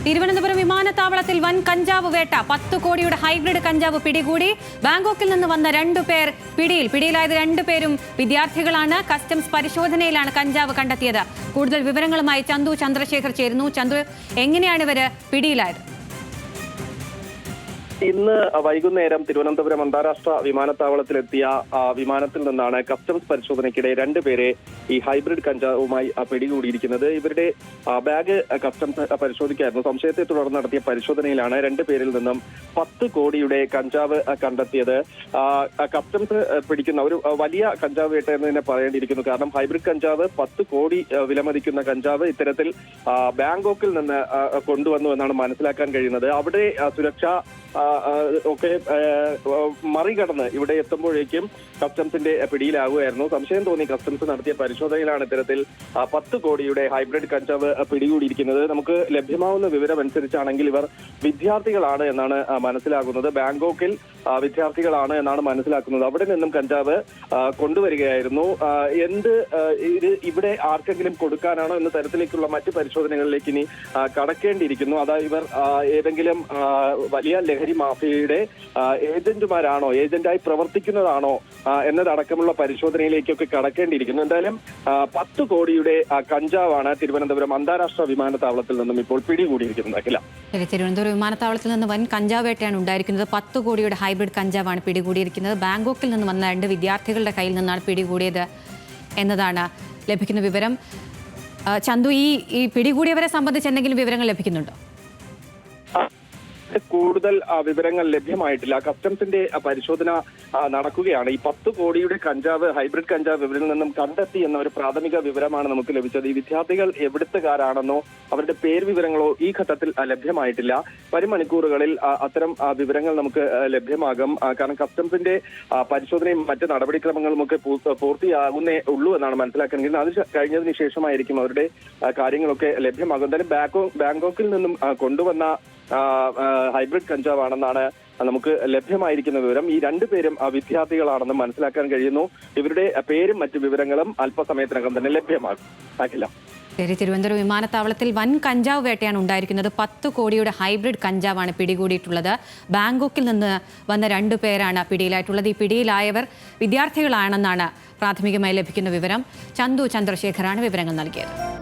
തിരുവനന്തപുരം വിമാനത്താവളത്തിൽ വൻ കഞ്ചാവ് വേട്ട. 10 കോടിയുടെ ഹൈബ്രിഡ് കഞ്ചാവ് പിടികൂടി. ബാങ്കോക്കിൽ നിന്ന് വന്ന 2 പേർ പിടിയിലായത് 2 പേരും വിദ്യാർത്ഥികളാണ്. കസ്റ്റംസ് പരിശോധനയിലാണ് കഞ്ചാവ് കണ്ടെത്തിയത്. കൂടുതൽ വിവരങ്ങളുമായി ചന്തു ചന്ദ്രശേഖർ ചേരുന്നു. ചന്ദ്രു, എങ്ങനെയാണ് ഇവര് പിടിയിലായത്? ഇന്ന് വൈകുന്നേരം തിരുവനന്തപുരം അന്താരാഷ്ട്ര വിമാനത്താവളത്തിലെത്തിയ വിമാനത്തിൽ നിന്നാണ് കസ്റ്റംസ് പരിശോധനയ്ക്കിടെ 2 പേരെ ഈ ഹൈബ്രിഡ് കഞ്ചാവുമായി പിടികൂടിയിരിക്കുന്നത്. ഇവരുടെ ബാഗ് കസ്റ്റംസ് പരിശോധിക്കായിരുന്നു. സംശയത്തെ തുടർന്ന് നടത്തിയ പരിശോധനയിലാണ് 2 പേരിൽ നിന്നും 10 കോടിയുടെ കഞ്ചാവ് കണ്ടെത്തിയത്. കസ്റ്റംസ് പിടിക്കുന്ന ഒരു വലിയ കഞ്ചാവ് വേട്ട എന്ന് തന്നെ പറയേണ്ടിയിരിക്കുന്നു. കാരണം ഹൈബ്രിഡ് കഞ്ചാവ് 10 കോടി വിലമതിക്കുന്ന കഞ്ചാവ് ഇത്തരത്തിൽ ബാങ്കോക്കിൽ നിന്ന് കൊണ്ടുവന്നു എന്നാണ് മനസ്സിലാക്കാൻ കഴിയുന്നത്. അവിടെ സുരക്ഷ ഒക്കെ മറികടന്ന് ഇവിടെ എത്തുമ്പോഴേക്കും കസ്റ്റംസിന്റെ പിടിയിലാകുകയായിരുന്നു. സംശയം തോന്നി കസ്റ്റംസ് നടത്തിയ പരിശോധനയിലാണ് ഇത്തരത്തിൽ 10 കോടിയുടെ ഹൈബ്രിഡ് കഞ്ചാവ് പിടികൂടിയിരിക്കുന്നത്. നമുക്ക് ലഭ്യമാവുന്ന വിവരം അനുസരിച്ചാണെങ്കിൽ ഇവർ വിദ്യാർത്ഥികളാണ് എന്നാണ് മനസ്സിലാകുന്നത്. ബാങ്കോക്കിൽ വിദ്യാർത്ഥികളാണ് എന്നാണ് മനസ്സിലാക്കുന്നത്. അവിടെ നിന്നും കഞ്ചാവ് കൊണ്ടുവരികയായിരുന്നു. ഇത് ഇവിടെ ആർക്കെങ്കിലും കൊടുക്കാനാണോ എന്ന തരത്തിലേക്കുള്ള മറ്റ് പരിശോധനകളിലേക്ക് ഇനി കടക്കേണ്ടിയിരിക്കുന്നു. അതായത് ഇവർ ഏതെങ്കിലും വലിയ ലഹരി മാഫിയയുടെ ഏജന്റുമാരാണോ, ഏജന്റായി പ്രവർത്തിക്കുന്നതാണോ എന്നതടക്കമുള്ള പരിശോധനയിലേക്കൊക്കെ കടക്കേണ്ടിയിരിക്കുന്നു. എന്തായാലും 10 കോടിയുടെ കഞ്ചാവാണ് തിരുവനന്തപുരം അന്താരാഷ്ട്ര വിമാനത്താവളത്തിൽ നിന്നും ഇപ്പോൾ പിടികൂടിയിരിക്കുന്നത്. തിരുവനന്തപുരം വിമാനത്താവളത്തിൽ നിന്ന് വൻ കഞ്ചാവ് വേട്ടയാണ് ഉണ്ടായിരിക്കുന്നത്. 10 കോടിയുടെ ഹൈബ്രിഡ് കഞ്ചാവാണ് പിടികൂടിയിരിക്കുന്നത്. ബാങ്കോക്കിൽ നിന്ന് വന്ന 2 വിദ്യാർത്ഥികളുടെ കയ്യിൽ നിന്നാണ് പിടികൂടിയത് എന്നതാണ് ലഭിക്കുന്ന വിവരം. ചന്തു, ഈ പിടികൂടിയവരെ സംബന്ധിച്ച് എന്തെങ്കിലും വിവരങ്ങൾ ലഭിക്കുന്നുണ്ടോ? കൂടുതൽ വിവരങ്ങൾ ലഭ്യമായിട്ടില്ല. കസ്റ്റംസിന്റെ പരിശോധന നടക്കുകയാണ്. ഈ 10 കോടിയുടെ കഞ്ചാവ്, ഹൈബ്രിഡ് കഞ്ചാവ് ഇവരിൽ നിന്നും കണ്ടെത്തി എന്ന ഒരു പ്രാഥമിക വിവരമാണ് നമുക്ക് ലഭിച്ചത്. ഈ വിദ്യാർത്ഥികൾ എവിടുത്തുകാരാണെന്നോ അവരുടെ പേര് വിവരങ്ങളോ ഈ ഘട്ടത്തിൽ ലഭ്യമായിട്ടില്ല. വരും മണിക്കൂറുകളിൽ അത്തരം വിവരങ്ങൾ നമുക്ക് ലഭ്യമാകും. കാരണം കസ്റ്റംസിന്റെ പരിശോധനയും മറ്റ് നടപടിക്രമങ്ങളും ഒക്കെ പൂർത്തിയാകുന്നേ ഉള്ളൂ എന്നാണ് മനസ്സിലാക്കാൻ കഴിയുന്നത്. അത് കഴിഞ്ഞതിന് ശേഷമായിരിക്കും അവരുടെ കാര്യങ്ങളൊക്കെ ലഭ്യമാകും. എന്തായാലും ബാങ്കോക്കിൽ നിന്നും കൊണ്ടുവന്ന ഹൈബ്രിഡ് കഞ്ചാവാണെന്നാണ് നമുക്ക് ലഭ്യമായിരിക്കുന്ന വിവരം. ഈ 2 പേരും വിദ്യാർത്ഥികളാണെന്ന് മനസ്സിലാക്കാൻ കഴിയുന്നു. ഇവരുടെ പേരും മറ്റു വിവരങ്ങളും അല്പസമയത്തിനകം തന്നെ ലഭ്യമാകും. തിരുവനന്തപുരം വിമാനത്താവളത്തിൽ വൻ കഞ്ചാവ് വേട്ടയാണ് ഉണ്ടായിരിക്കുന്നത്. 10 കോടിയുടെ ഹൈബ്രിഡ് കഞ്ചാവാണ് പിടികൂടിയിട്ടുള്ളത്. ബാങ്കോക്കിൽ നിന്ന് വന്ന 2 പേരാണ് പിടിയിലായിട്ടുള്ളത്. ഈ പിടിയിലായവർ വിദ്യാർത്ഥികളാണെന്നാണ് പ്രാഥമികമായി ലഭിക്കുന്ന വിവരം. ചന്തു ചന്ദ്രശേഖറാണ് വിവരങ്ങൾ നൽകിയത്.